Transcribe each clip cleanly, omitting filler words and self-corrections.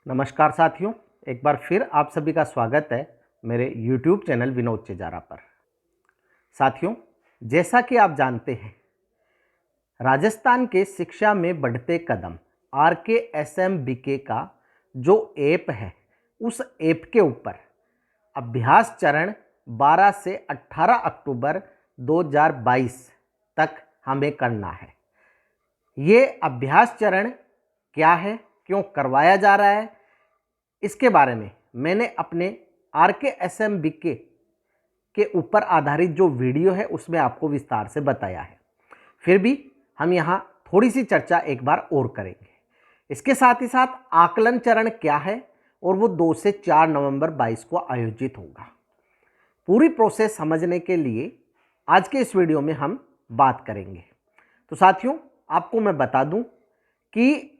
नमस्कार साथियों, एक बार फिर आप सभी का स्वागत है मेरे YouTube चैनल विनोद चिजारा पर। साथियों, जैसा कि आप जानते हैं, राजस्थान के शिक्षा में बढ़ते कदम RKSMBK का जो ऐप है, उस ऐप के ऊपर अभ्यास चरण 12 से 18 अक्टूबर 2022 तक हमें करना है। ये अभ्यास चरण क्या है, क्यों करवाया जा रहा है, इसके बारे में मैंने अपने RKSMBK के ऊपर आधारित जो वीडियो है उसमें आपको विस्तार से बताया है। फिर भी हम यहाँ थोड़ी सी चर्चा एक बार और करेंगे। इसके साथ ही साथ आकलन चरण क्या है और वो 2 से 4 नवंबर 22 को आयोजित होगा। पूरी प्रोसेस समझने के लिए आज के इस वीडियो में हम बात करेंगे। तो साथियों, आपको मैं बता दूं कि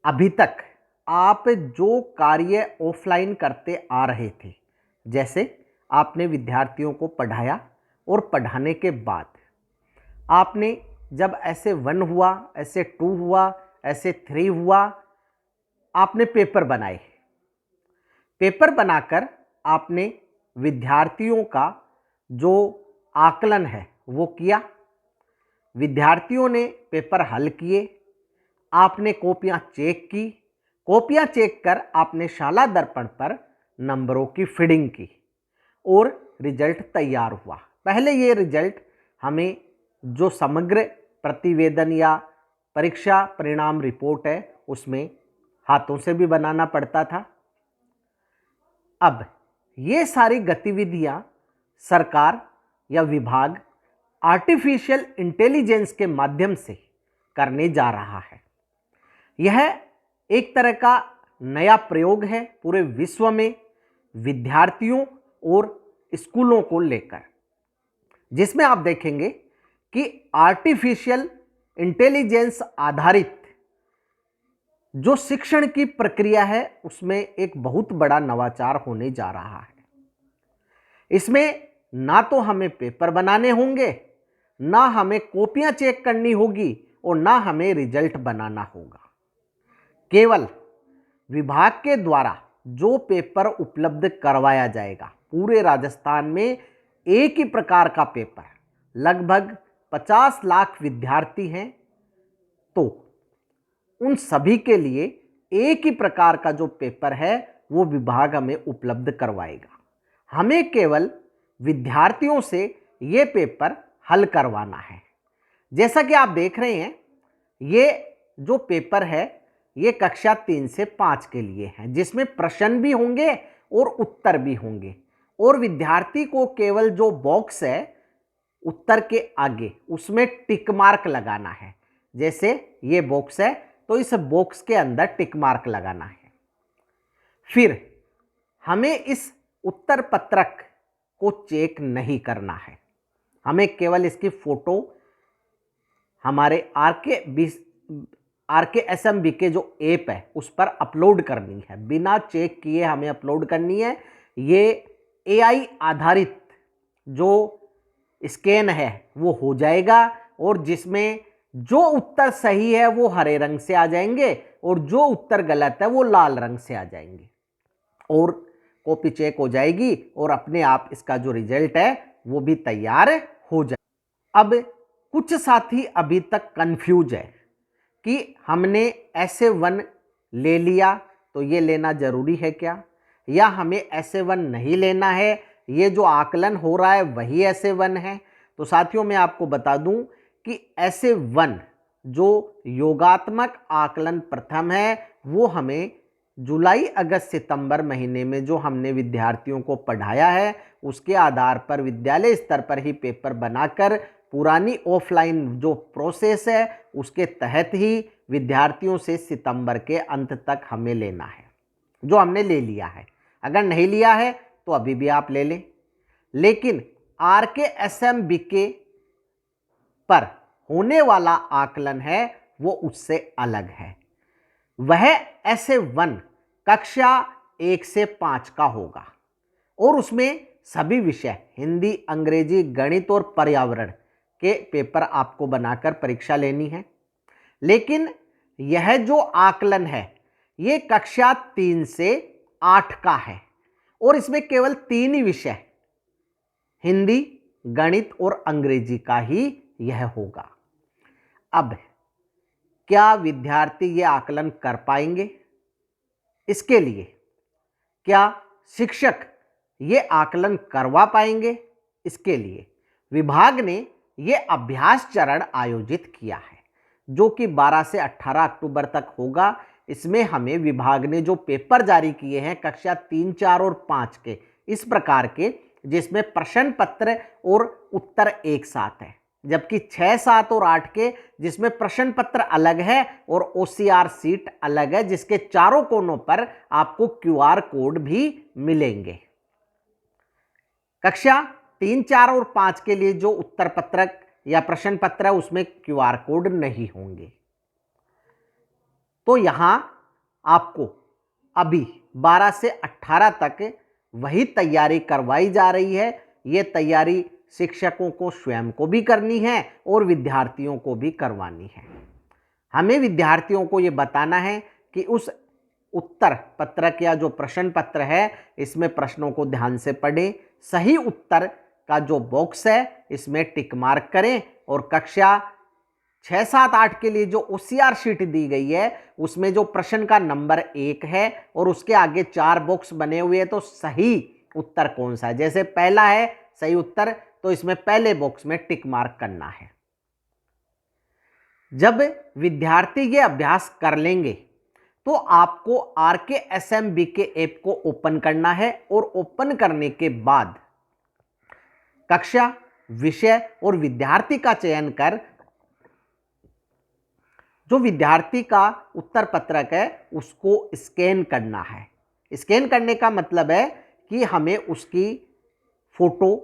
अभी तक आप जो कार्य ऑफलाइन करते आ रहे थे, जैसे आपने विद्यार्थियों को पढ़ाया और पढ़ाने के बाद आपने जब ऐसे 1 हुआ, ऐसे 2 हुआ, ऐसे 3 हुआ, आपने पेपर बनाए। पेपर बनाकर आपने विद्यार्थियों का जो आकलन है वो किया। विद्यार्थियों ने पेपर हल किए, आपने कॉपियां चेक की। कॉपियां चेक कर आपने शाला दर्पण पर नंबरों की फीडिंग की और रिजल्ट तैयार हुआ। पहले ये रिजल्ट हमें जो समग्र प्रतिवेदन या परीक्षा परिणाम रिपोर्ट है उसमें हाथों से भी बनाना पड़ता था। अब ये सारी गतिविधियां सरकार या विभाग आर्टिफिशियल इंटेलिजेंस के माध्यम से करने जा रहा है। यह एक तरह का नया प्रयोग है पूरे विश्व में विद्यार्थियों और स्कूलों को लेकर, जिसमें आप देखेंगे कि आर्टिफिशियल इंटेलिजेंस आधारित जो शिक्षण की प्रक्रिया है उसमें एक बहुत बड़ा नवाचार होने जा रहा है। इसमें ना तो हमें पेपर बनाने होंगे, ना हमें कॉपियां चेक करनी होगी और ना हमें रिजल्ट बनाना होगा। केवल विभाग के द्वारा जो पेपर उपलब्ध करवाया जाएगा, पूरे राजस्थान में एक ही प्रकार का पेपर, लगभग 50 लाख विद्यार्थी हैं, तो उन सभी के लिए एक ही प्रकार का जो पेपर है वो विभाग हमें उपलब्ध करवाएगा। हमें केवल विद्यार्थियों से ये पेपर हल करवाना है। जैसा कि आप देख रहे हैं, ये जो पेपर है ये कक्षा 3 से 5 के लिए है, जिसमें प्रश्न भी होंगे और उत्तर भी होंगे। और विद्यार्थी को केवल जो बॉक्स है उत्तर के आगे उसमें टिक मार्क लगाना है। जैसे ये बॉक्स है तो इस बॉक्स के अंदर टिक मार्क लगाना है। फिर हमें इस उत्तर पत्रक को चेक नहीं करना है, हमें केवल इसकी फोटो हमारे RKSMBK जो ऐप है उस पर अपलोड करनी है। बिना चेक किए हमें अपलोड करनी है। ये AI आधारित जो स्कैन है वो हो जाएगा और जिसमें जो उत्तर सही है वो हरे रंग से आ जाएंगे और जो उत्तर गलत है वो लाल रंग से आ जाएंगे और कॉपी चेक हो जाएगी और अपने आप इसका जो रिजल्ट है वो भी तैयार हो जाए। अब कुछ साथी अभी तक कंफ्यूज है कि हमने SA1 ले लिया तो ये लेना जरूरी है क्या, या हमें SA1 नहीं लेना है, ये जो आकलन हो रहा है वही SA1 है। तो साथियों, मैं आपको बता दूं कि SA1 जो योगात्मक आकलन प्रथम है वो हमें जुलाई अगस्त सितंबर महीने में जो हमने विद्यार्थियों को पढ़ाया है उसके आधार पर विद्यालय स्तर पर ही पेपर बनाकर पुरानी ऑफलाइन जो प्रोसेस है उसके तहत ही विद्यार्थियों से सितंबर के अंत तक हमें लेना है, जो हमने ले लिया है। अगर नहीं लिया है तो अभी भी आप ले लें, लेकिन RKSMBK पर होने वाला आकलन है वो उससे अलग है। वह SA1 कक्षा 1 से 5 का होगा और उसमें सभी विषय हिंदी, अंग्रेजी, गणित और पर्यावरण के पेपर आपको बनाकर परीक्षा लेनी है। लेकिन यह जो आकलन है ये कक्षा 3 से 8 का है और इसमें केवल 3 ही विषय, हिंदी, गणित और अंग्रेजी का ही यह होगा। अब क्या विद्यार्थी ये आकलन कर पाएंगे? इसके लिए क्या शिक्षक ये आकलन करवा पाएंगे? इसके लिए विभाग ने ये अभ्यास चरण आयोजित किया है जो कि 12 से 18 अक्टूबर तक होगा। इसमें हमें विभाग ने जो पेपर जारी किए हैं कक्षा 3, 4 और 5 के, इस प्रकार के, जिसमें प्रश्न पत्र और उत्तर एक साथ है, जबकि 6, 7 और 8 के जिसमें प्रश्न पत्र अलग है और ओसीआर सीट अलग है, जिसके चारों कोनों पर आपको क्यूआर कोड भी मिलेंगे। कक्षा 3, 4 और 5 के लिए जो उत्तर पत्रक या प्रश्न पत्र है उसमें क्यूआर कोड नहीं होंगे। तो यहां आपको अभी 12 से 18 तक वही तैयारी करवाई जा रही है। ये तैयारी शिक्षकों को स्वयं को भी करनी है और विद्यार्थियों को भी करवानी है। हमें विद्यार्थियों को ये बताना है कि उस उत्तर पत्रक या जो प्रश्न पत्र है इसमें प्रश्नों को ध्यान से पढ़ें, सही उत्तर का जो बॉक्स है इसमें टिक मार्क करें और कक्षा 6, 7, 8 के लिए जो ओसीआर शीट दी गई है उसमें जो प्रश्न का नंबर 1 है और उसके आगे 4 बॉक्स बने हुए हैं, तो सही उत्तर कौन सा है? जैसे पहला है सही उत्तर, तो इसमें पहले बॉक्स में टिक मार्क करना है। जब विद्यार्थी ये अभ्यास कर लेंगे तो आपको RKSMBK ऐप को ओपन करना है और ओपन करने के बाद कक्षा, विषय और विद्यार्थी का चयन कर जो विद्यार्थी का उत्तर पत्रक है उसको स्कैन करना है। स्कैन करने का मतलब है कि हमें उसकी फोटो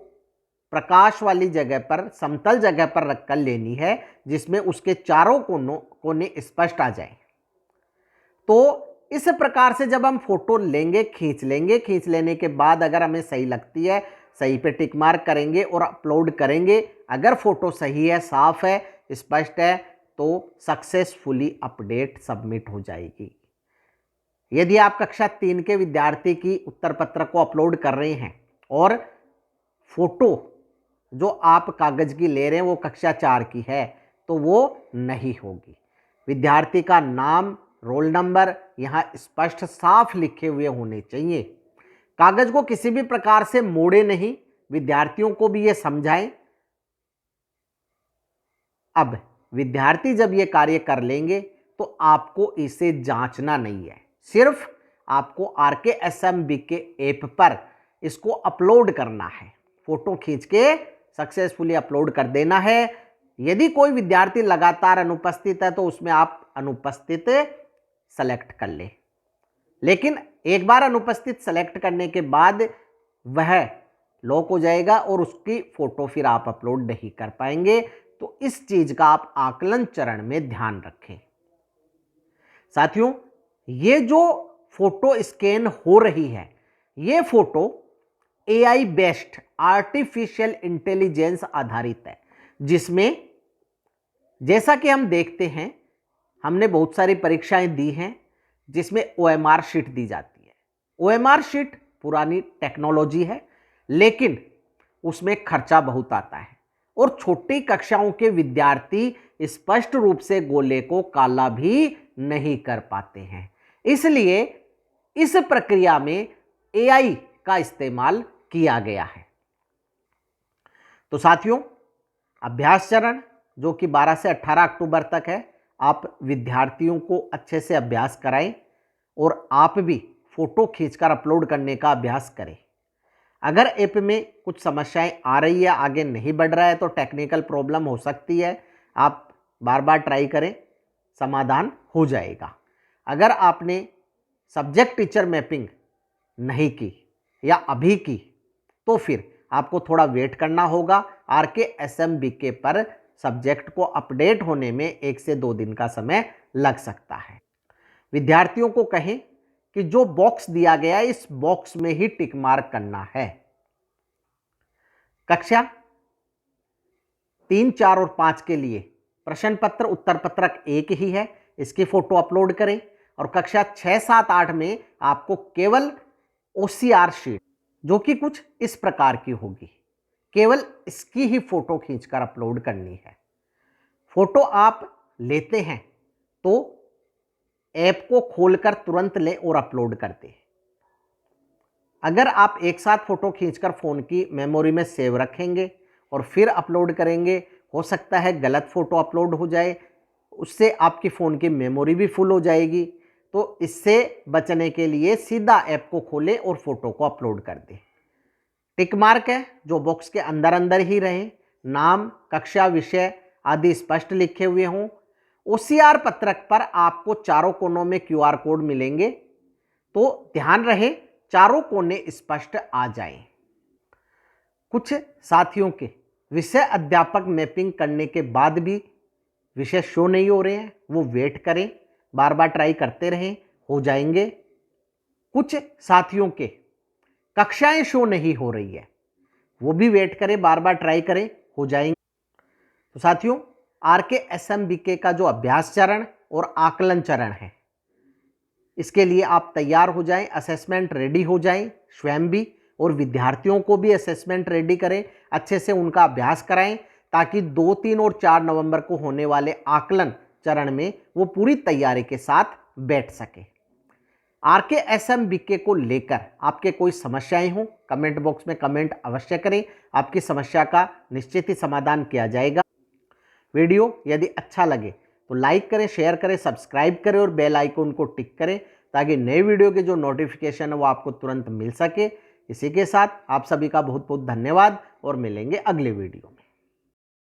प्रकाश वाली जगह पर, समतल जगह पर रखकर लेनी है जिसमें उसके चारों कोने स्पष्ट आ जाए। तो इस प्रकार से जब हम फोटो लेंगे, खींच लेंगे, खींच लेने के बाद अगर हमें सही लगती है सही पे टिक मार्क करेंगे और अपलोड करेंगे। अगर फोटो सही है, साफ है, स्पष्ट है तो सक्सेसफुली अपडेट सबमिट हो जाएगी। यदि आप कक्षा 3 के विद्यार्थी की उत्तर पत्र को अपलोड कर रहे हैं और फोटो जो आप कागज की ले रहे हैं वो कक्षा 4 की है तो वो नहीं होगी। विद्यार्थी का नाम, रोल नंबर यहाँ स्पष्ट साफ लिखे हुए होने चाहिए। कागज को किसी भी प्रकार से मोड़े नहीं, विद्यार्थियों को भी ये समझाएं। अब विद्यार्थी जब ये कार्य कर लेंगे तो आपको इसे जांचना नहीं है, सिर्फ आपको RKSMBK ऐप पर इसको अपलोड करना है। फोटो खींच के सक्सेसफुली अपलोड कर देना है। यदि कोई विद्यार्थी लगातार अनुपस्थित है तो उसमें आप अनुपस्थित सेलेक्ट कर ले, लेकिन एक बार अनुपस्थित सेलेक्ट करने के बाद वह लॉक हो जाएगा और उसकी फोटो फिर आप अपलोड नहीं कर पाएंगे। तो इस चीज का आप आकलन चरण में ध्यान रखें। साथियों, ये जो फोटो स्कैन हो रही है ये photo AI based artificial intelligence आधारित है, जिसमें जैसा कि हम देखते हैं, हमने बहुत सारी परीक्षाएं दी हैं जिसमें OMR शीट दी जाती है। OMR शीट पुरानी टेक्नोलॉजी है लेकिन उसमें खर्चा बहुत आता है और छोटी कक्षाओं के विद्यार्थी स्पष्ट रूप से गोले को काला भी नहीं कर पाते हैं। इसलिए इस प्रक्रिया में AI का इस्तेमाल किया गया है। तो साथियों, अभ्यास चरण जो कि 12 से 18 अक्टूबर तक है, आप विद्यार्थियों को अच्छे से अभ्यास कराएं और आप भी फोटो खींचकर अपलोड करने का अभ्यास करें। अगर ऐप में कुछ समस्याएं आ रही है, आगे नहीं बढ़ रहा है तो टेक्निकल प्रॉब्लम हो सकती है, आप बार बार ट्राई करें, समाधान हो जाएगा। अगर आपने सब्जेक्ट टीचर मैपिंग नहीं की या अभी की तो फिर आपको थोड़ा वेट करना होगा। RKSMBK पर सब्जेक्ट को अपडेट होने में 1 से 2 दिन का समय लग सकता है। विद्यार्थियों को कहें कि जो बॉक्स दिया गया है इस बॉक्स में ही टिक मार्क करना है। कक्षा 3, 4 और 5 के लिए प्रश्न पत्र उत्तर पत्रक एक ही है, इसकी फोटो अपलोड करें और कक्षा 6, 7, 8 में आपको केवल OCR शीट, जो कि कुछ इस प्रकार की होगी, केवल इसकी ही फोटो खींचकर अपलोड करनी है। फोटो आप लेते हैं तो ऐप को खोलकर तुरंत लें और अपलोड कर दें। अगर आप एक साथ फोटो खींचकर फ़ोन की मेमोरी में सेव रखेंगे और फिर अपलोड करेंगे, हो सकता है गलत फ़ोटो अपलोड हो जाए, उससे आपकी फ़ोन की मेमोरी भी फुल हो जाएगी। तो इससे बचने के लिए सीधा ऐप को खोलें और फ़ोटो को अपलोड कर दें। टिक मार्क है जो बॉक्स के अंदर अंदर ही रहे, नाम, कक्षा, विषय आदि स्पष्ट लिखे हुए हों। OCR पत्रक पर आपको चारों कोनों में QR कोड मिलेंगे, तो ध्यान रहे चारों कोने स्पष्ट आ जाएं। कुछ साथियों के विषय अध्यापक मैपिंग करने के बाद भी विषय शो नहीं हो रहे हैं, वो वेट करें, बार बार ट्राई करते रहें, हो जाएंगे। कुछ साथियों के कक्षाएं शो नहीं हो रही है, वो भी वेट करें, बार बार ट्राई करें, हो जाएंगे। तो साथियों, RKSMBK का जो अभ्यास चरण और आकलन चरण है, इसके लिए आप तैयार हो जाएं, असेसमेंट रेडी हो जाएं, स्वयं भी और विद्यार्थियों को भी असेसमेंट रेडी करें, अच्छे से उनका अभ्यास कराएं, ताकि 2, 3 और 4 नवंबर को होने वाले आकलन चरण में वो पूरी तैयारी के साथ बैठ सके। RKSMBK को लेकर आपके कोई समस्याएं हो, कमेंट बॉक्स में कमेंट अवश्य करें, आपकी समस्या का निश्चित ही समाधान किया जाएगा। वीडियो यदि अच्छा लगे तो लाइक करें, शेयर करें, सब्सक्राइब करें और बेल आइकन को टिक करें, ताकि नए वीडियो के जो नोटिफिकेशन है वो आपको तुरंत मिल सके। इसी के साथ आप सभी का बहुत बहुत धन्यवाद और मिलेंगे अगले वीडियो में।